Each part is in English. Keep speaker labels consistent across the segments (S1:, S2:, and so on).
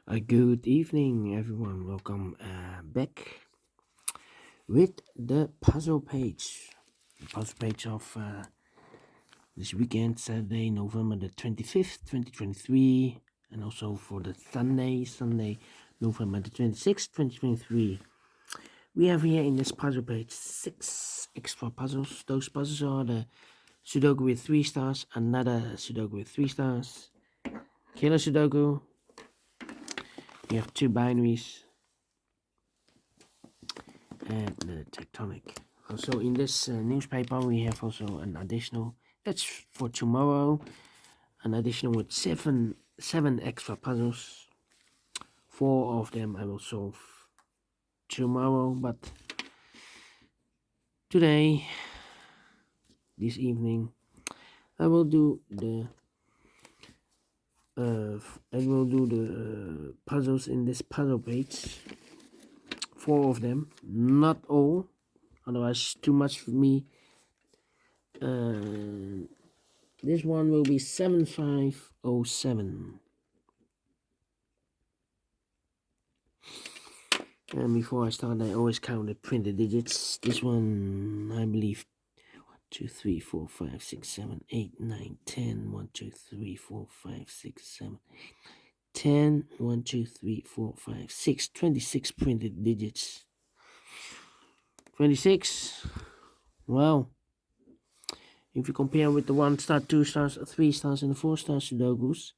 S1: Good evening, everyone. Welcome back with the puzzle page. The puzzle page of this weekend, Saturday, November the 25th, 2023, and also for the Sunday, November the 26th, 2023. We have here in this puzzle page 6 extra puzzles. Those puzzles are the Sudoku with 3 stars, another Sudoku with 3 stars, Killer Sudoku. We have 2 binaries, and the tectonic. Also in this newspaper we have also an additional, that's for tomorrow, an additional with seven extra puzzles. 4 of them I will solve tomorrow, but today, this evening, I will do the puzzles in this puzzle page. 4 of them, not all, otherwise too much for me. This one will be 7507. And before I start, I always count the printed digits. This one, I believe, 1, 2, 3, 4, 5, 6, 7, 8, 9, 10. 1, 2, 3, 4, 5, 6, 7, 10. 1, 2, 3, 4, 5, 6. 26 printed digits. 26. Well, if you compare with the 1 star, 2 stars, 3 stars, and the 4 star Sudokus,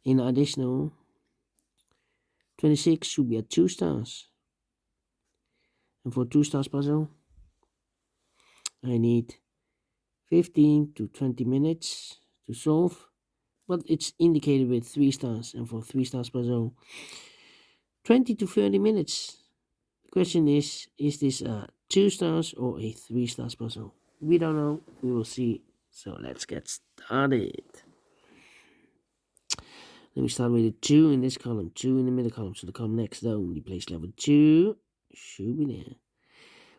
S1: in additional, 26 should be at 2 stars. And for 2 stars puzzle, I need 15 to 20 minutes to solve, but it's indicated with 3 stars. And for 3 stars puzzle, 20 to 30 minutes. The question is this a 2 stars or a 3 stars puzzle? We don't know. We will see. So let's get started. Let me start with a 2 in this column, 2 in the middle column. So the column next, the only place level 2 should be there.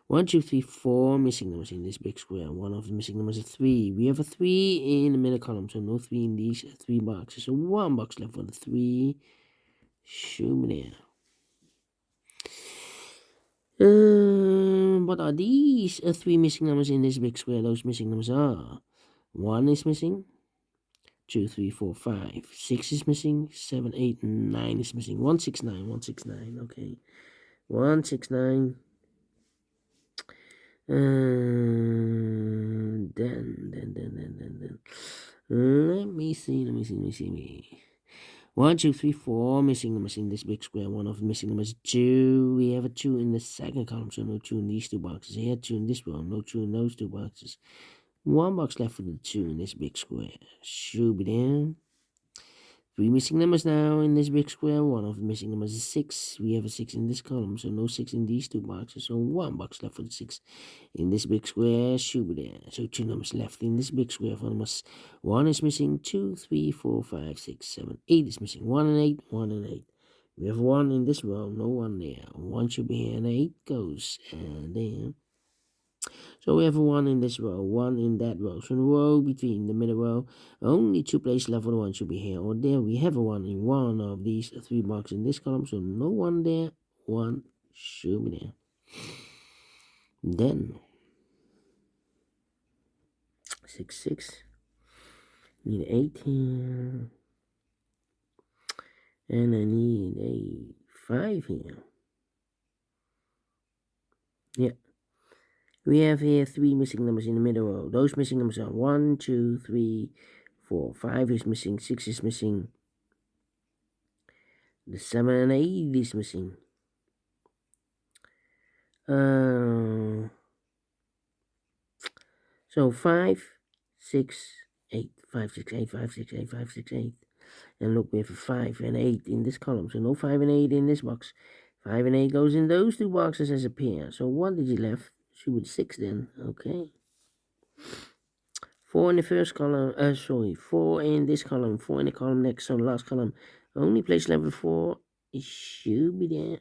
S1: 1, 2, 3, 4 missing numbers in this big square. One of the missing numbers is 3. We have a 3 in the middle column, so no 3 in these 3 boxes. So 1 box left for the 3 should be there. What are these 3 missing numbers in this big square? Those missing numbers are 1 is missing, 2, 3, 4, 5, 6 is missing, 7, 8, 9 is missing. 169, 169, okay. 169. Then. Let me see. 1, 2, 3, 4 missing numbers in this big square. One of the missing numbers is 2. We have a 2 in the second column, so no 2 in these 2 boxes. Here, 2 in this one, no 2 in those 2 boxes. 1 box left for the 2 in this big square. Should be there. 3 missing numbers now in this big square. One of the missing numbers is 6. We have a 6 in this column, so no 6 in these 2 boxes. So 1 box left for the 6 in this big square. Should be there. So 2 numbers left in this big square. For numbers 1 is missing. 2, 3, 4, 5, 6, 7, 8 is missing. 1 and 8. 1 and 8. We have 1 in this row, no 1 there. 1 should be here, and 8 goes there. So we have a 1 in this row, 1 in that row. So the row between the middle row, only 2 places left for the 1 should be here or there. We have a 1 in one of these 3 boxes in this column, so no 1 there, 1 should be there. Then 6, 6. Need 8 here. And I need a 5 here. Yeah. We have here 3 missing numbers in the middle row. Those missing numbers are 1, 2, 3, 4, 5 is missing, 6 is missing. The 7 and 8 is missing. So 5, 6, 8, 5, 6, 8, 5, 6, 8, 5, 6, 8. And look, we have a 5 and 8 in this column. So no 5 and 8 in this box. 5 and 8 goes in those 2 boxes as a pair. So 1 digit left. Should be 6 then. Okay. 4 in the first column. 4 in this column. 4 in the column next. So the last column. Only place level 4. It should be there.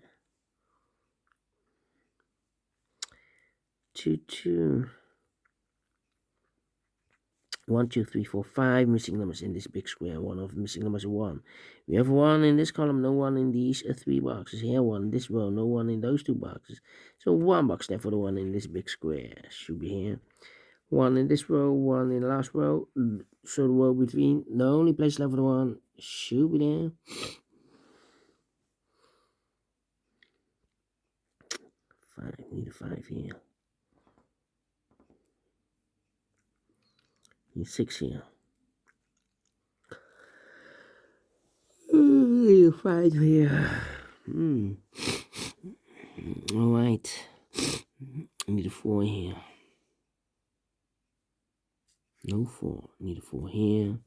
S1: 2, 2. 1, 2, 3, 4, 5 missing numbers in this big square. One of the missing numbers is 1. We have 1 in this column, no 1 in these 3 boxes. Here 1 in this row, no 1 in those 2 boxes. So 1 box left for the 1 in this big square. Should be here. 1 in this row, 1 in the last row. So the row between, the only place left for the 1 should be there. 5, need a 5 here. Need 6 here. Need a 5 here. Alright. Need a 4 here. No 4. Need a 4 here.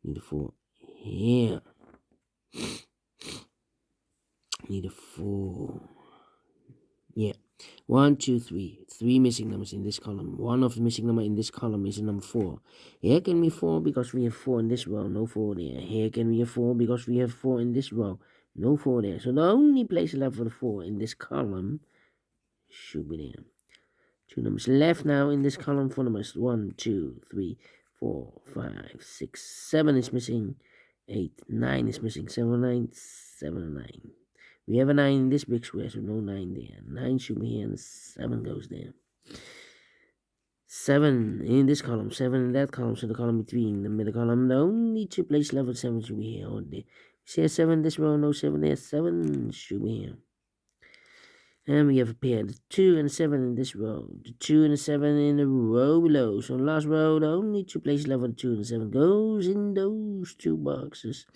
S1: Need a 4 here. Need a 4. Yeah. 1, 2, 3. 3 missing numbers in this column. One of the missing number in this column is a number 4. Here can be 4 because we have 4 in this row. No 4 there. Here can be a 4 because we have 4 in this row. No 4 there. So the only place left for the 4 in this column should be there. 2 numbers left now in this column. 4 numbers. 1, 2, 3, 4, 5, 6, 7 is missing. 8, 9 is missing. 7, 9, 7, 9. We have a 9 in this big square, so no 9 there. 9 should be here, and 7 goes there. 7 in this column, 7 in that column, so the column between the middle column. The only 2 place level 7 should be here or there. See a 7 this row, no 7 there. 7 should be here. And we have a pair, the 2 and the 7 in this row. The 2 and the 7 in the row below. So the last row, the only 2 place level 2 and the 7 goes in those 2 boxes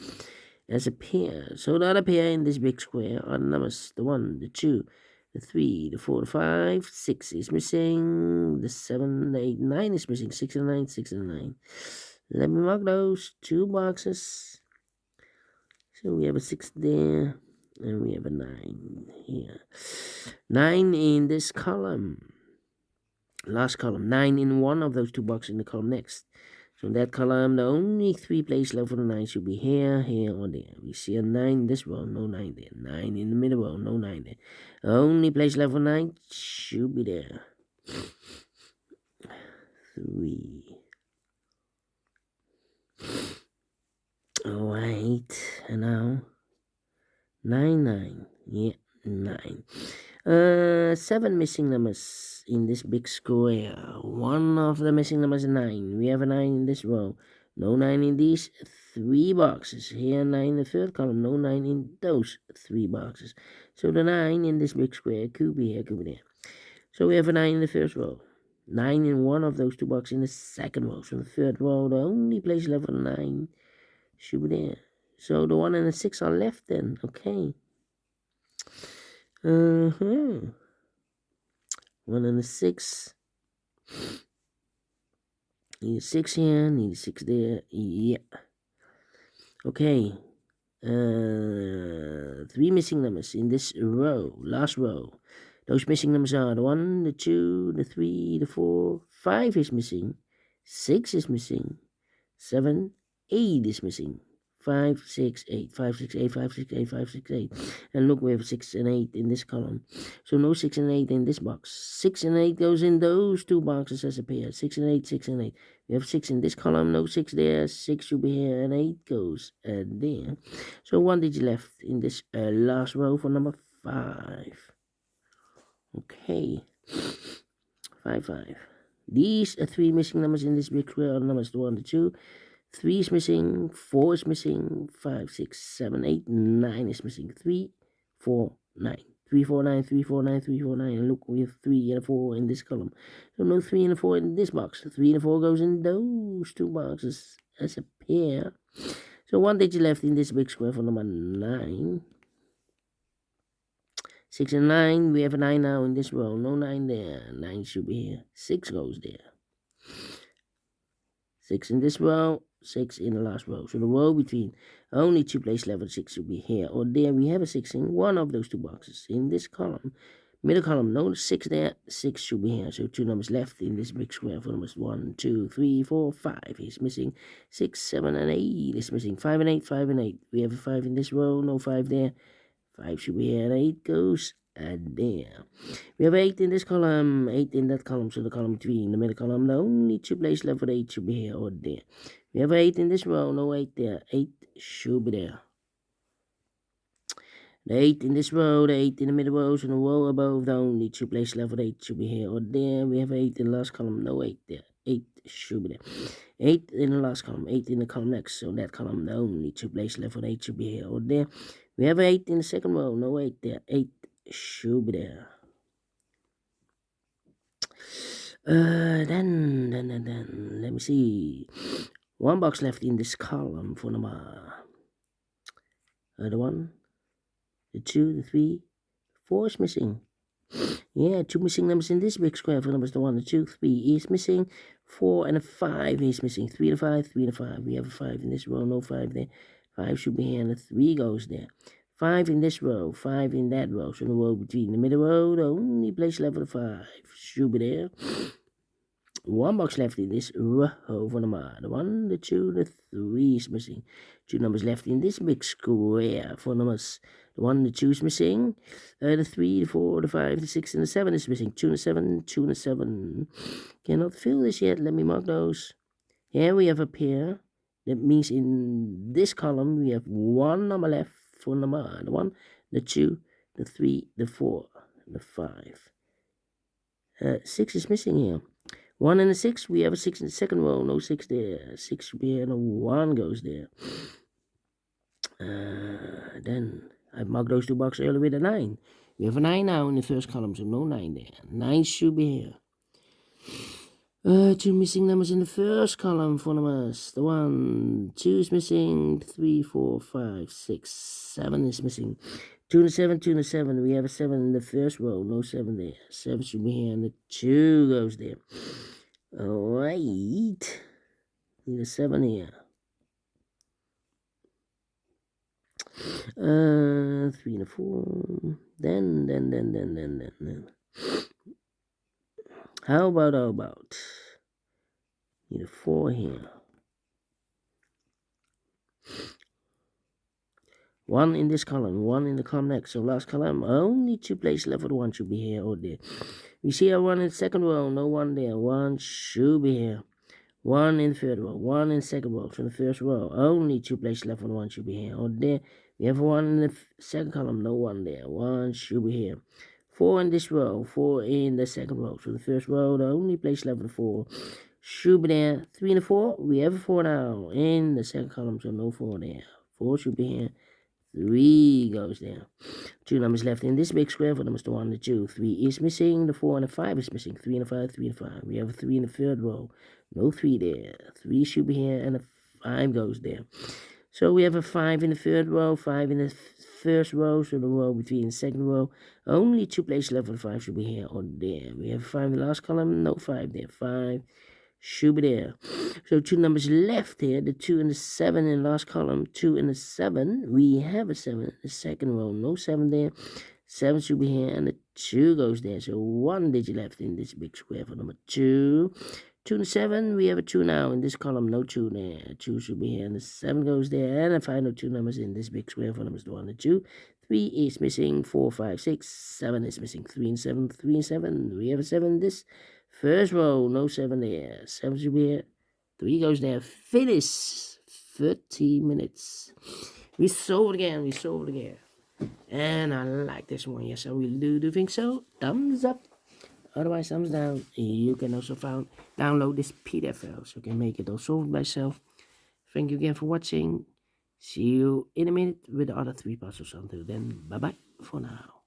S1: as a pair. So the other pair in this big square are the numbers, the 1, the 2, the 3, the 4, the 5, 6 is missing, the 7, the 8, 9 is missing, 6 and 9, 6 and 9. Let me mark those 2 boxes. So we have a 6 there, and we have a 9 here. 9 in this column. Last column. 9 in one of those 2 boxes in the column next. So in that column, the only 3 places left for the 9 should be here, here, or there. We see a 9 in this row, no 9 there. 9 in the middle row, no 9 there. The only place left for 9 should be there. 3. Alright, and now 9, 9. Yeah, 9. 7 missing numbers in this big square. One of the missing numbers is 9. We have a 9 in this row. No 9 in these 3 boxes. Here 9 in the third column. No 9 in those 3 boxes. So the 9 in this big square could be here, could be there. So we have a 9 in the first row. 9 in one of those 2 boxes in the second row. So the third row, the only place left for the 9 should be there. So the 1 and the 6 are left then. Okay. 1 and a 6. Need a 6 here, need a 6 there. Yeah. Okay. 3 missing numbers in this row, last row. Those missing numbers are the 1, the 2, the 3, the 4, 5 is missing, 6 is missing, 7, 8 is missing. 5, 6, 8, 5, 6, 8, 5, 6, 8, 5, 6, 8. And look, we have 6 and 8 in this column. So no 6 and 8 in this box. 6 and 8 goes in those 2 boxes as a pair. 6 and 8, 6 and 8. We have 6 in this column, no 6 there. 6 should be here, and 8 goes there. So 1 digit left in this last row for number 5. Okay. 5, 5. These are 3 missing numbers in this big square are numbers 1, the 2. 3 is missing, 4 is missing, 5, 6, 7, 8, 9 is missing. 3, 4, 9. 3, 4, 9, 3, 4, 9, 3, 4, 9. And look, we have 3 and a 4 in this column. So no 3 and a 4 in this box. 3 and a 4 goes in those 2 boxes as a pair. So 1 digit left in this big square for number 9. 6 and 9. We have a 9 now in this row. No 9 there. 9 should be here. 6 goes there. 6 in this row. 6 in the last row. So the row between only 2 place level 6 should be here or there. We have a 6 in one of those 2 boxes. In this column, middle column, no 6 there. 6 should be here. So 2 numbers left in this big square for numbers 1, 2, 3, 4, 5 is missing. 6, 7, and 8 is missing. 5 and 8, 5 and 8. We have a 5 in this row. No 5 there. 5 should be here, and 8 goes there. We have 8 in this column, 8 in that column, so the column 3 in the middle column. The only 2 places left for the 8 should be here or there. We have 8 in this row, no 8 there. 8 should be there. The 8 in this row, the 8 in the middle row, so the row above, the only 2 places left for the 8 should be here or there. We have 8 in the last column, no 8 there. 8 should be there. 8 in the last column, 8 in the column next, so that column, the only 2 places left for the 8 should be here or there. We have 8 in the second row, no 8 there. 8 should be there. Then, let me see. 1 box left in this column for number. The 1, the 2, the 3, 4 is missing. Yeah, 2 missing numbers in this big square for numbers. The 1, the 2, 3 is missing. 4 and a 5 is missing. 3 and a 5, 3 and a 5. We have a 5 in this row, no 5 there. 5 should be here, and the 3 goes there. 5 in this row, 5 in that row. So the row between the middle row, the only place left for the 5 should be there. 1 box left in this row for number. The 1, the 2, the 3 is missing. 2 numbers left in this big square for numbers. The 1, the 2 is missing. The 3, the 4, the 5, the 6, and the 7 is missing. 2 and a 7, 2 and a 7. Cannot fill this yet. Let me mark those. Here we have a pair. That means in this column we have 1 number left for number. The 1, the 2, the 3, the 4, the 5. 6 is missing here. 1 and a 6, we have a 6 in the second row, no 6 there. 6 should be here, and a 1 goes there. Then I marked those 2 boxes earlier with a 9. We have a 9 now in the first column, so no 9 there. 9 should be here. 2 missing numbers in the first column for numbers. The 1, 2 is missing. 3, 4, 5, 6, 7 is missing. 2 and a 7, 2 and a 7. We have a 7 in the first row, no 7 there. 7 should be here, and the 2 goes there. Alright. Need a 7 here. 3 and a 4. Then. How about? Need a 4 here. 1 in this column, 1 in the column next. So last column, only 2 places left for the 1 should be here or there. We see a 1 in the second row, no 1 there. 1 should be here. 1 in the third row, 1 in the second row. So the first row, only 2 places left for the 1 should be here or there. We have 1 in the second column, no 1 there. 1 should be here. 4 in this row, 4 in the second row. So the first row, the only place left for the 4 should be there. 3 and a 4, we have a 4 now in the second column, so no 4 there. 4 should be here. 3 goes there. 2 numbers left in this big square for numbers. The 1, the 2, 3 is missing. The 4 and the 5 is missing. 3 and a 5, 3 and a 5. We have a 3 in the third row. No 3 there. 3 should be here, and a 5 goes there. So we have a 5 in the third row, 5 in the first row, so the row between the second row. Only 2 places left for the 5 should be here or there. We have a 5 in the last column, no 5 there. 5 should be there. So 2 numbers left here, the 2 and the 7 in the last column, 2 and the 7. We have a 7 in the second row, no 7 there. 7 should be here, and the 2 goes there. So 1 digit left in this big square for number 2. 2 and 7, we have a 2 now in this column, no 2 there. 2 should be here, and the 7 goes there. And the final 2 numbers in this big square for numbers 1 and 2. 3 is missing, 4, 5, 6, 7 is missing, 3 and 7, 3 and 7. We have a 7 in this first row, no 7 there. 7 should be here. 3 goes there. Finish. 30 minutes. We solved again. And I like this one. Yes, I really do think so. Thumbs up. Otherwise, thumbs down. You can also download this PDF file so you can make it all solved by yourself. Thank you again for watching. See you in a minute with the other 3 puzzles. Until then, bye-bye for now.